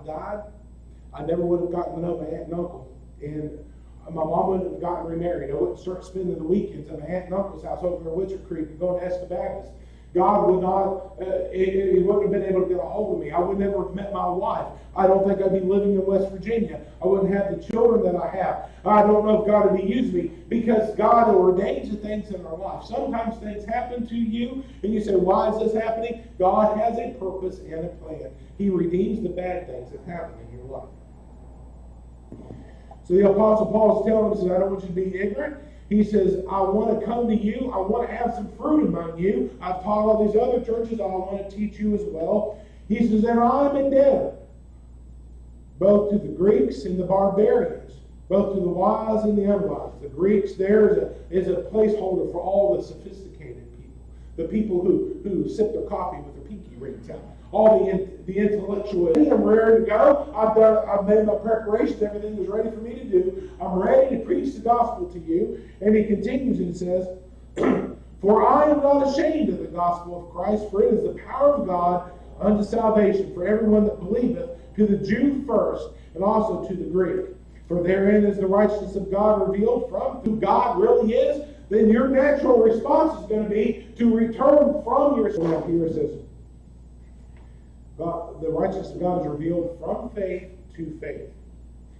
died, I never would have gotten to know my aunt and uncle. And my mom wouldn't have gotten remarried. I wouldn't start spending the weekends at my aunt and uncle's house over in Witcher Creek and going to Esca Baptist. God would not, he wouldn't have been able to get a hold of me. I would never have met my wife. I don't think I'd be living in West Virginia. I wouldn't have the children that I have. I don't know if God would be using me, because God ordains the things in our life. Sometimes things happen to you and you say, why is this happening? God has a purpose and a plan. He redeems the bad things that happen in your life. So the Apostle Paul is telling us, I don't want you to be ignorant. He says, I want to come to you. I want to have some fruit among you. I've taught all these other churches. I want to teach you as well. He says, and I'm a debtor, both to the Greeks and the barbarians, both to the wise and the unwise. The Greeks there is a placeholder for all the sophisticated people. The people who sip their coffee with their pinky rings out. All the intellectual. I'm ready to go. I've made my preparations. Everything is ready for me to do. I'm ready to preach the gospel to you. And he continues and says, for I am not ashamed of the gospel of Christ, for it is the power of God unto salvation for everyone that believeth, to the Jew first, and also to the Greek. For therein is the righteousness of God revealed from who God really is. Then your natural response is going to be to return from your sin. Here it says, God, the righteousness of God is revealed from faith to faith.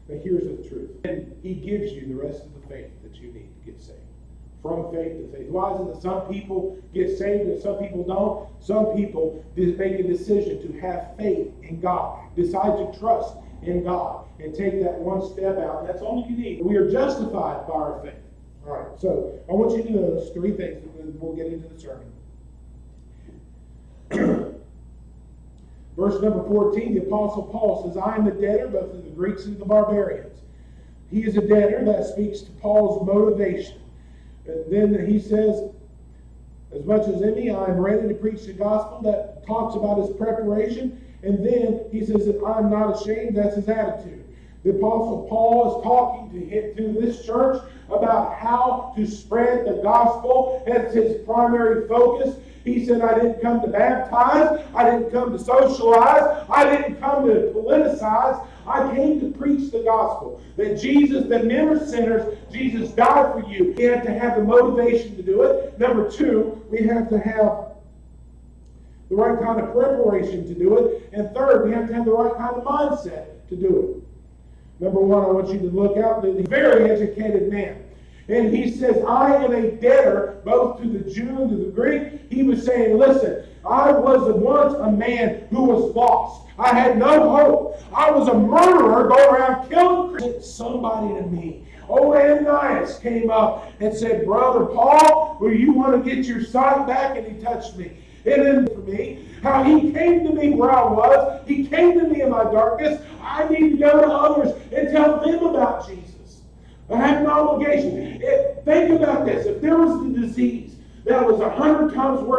Now here's the truth. And he gives you the rest of the faith that you need to get saved. From faith to faith. Why is it that some people get saved and some people don't? Some people make a decision to have faith in God. Decide to trust in God. And take that one step out. And that's all you need. We are justified by our faith. All right. So I want you to notice three things. We'll get into the sermon. Verse number 14, the Apostle Paul says, I am a debtor both to the Greeks and the barbarians. He is a debtor. That speaks to Paul's motivation. And then he says, as much as any, I am ready to preach the gospel. That talks about his preparation. And then he says that I'm not ashamed. That's his attitude. The Apostle Paul is talking to this church about how to spread the gospel. That's his primary focus. He said, I didn't come to baptize. I didn't come to socialize. I didn't come to politicize. I came to preach the gospel. That Jesus, that men are sinners, Jesus died for you. We have to have the motivation to do it. Number two, we have to have the right kind of preparation to do it. And third, we have to have the right kind of mindset to do it. Number one, I want you to look out. He's a very educated man. And he says, I am a debtor both to the Jew and to the Greek. He was saying, listen, I was once a man who was lost. I had no hope. I was a murderer going around killing Christians. Somebody to me. Old Ananias came up and said, Brother Paul, will you want to get your sight back? And he touched me. And then for me, how he came to me where I was. He came to me in my darkness. I need to go to others and tell them about Jesus. I have an obligation. Think about this. If there was a disease that was 100 times worse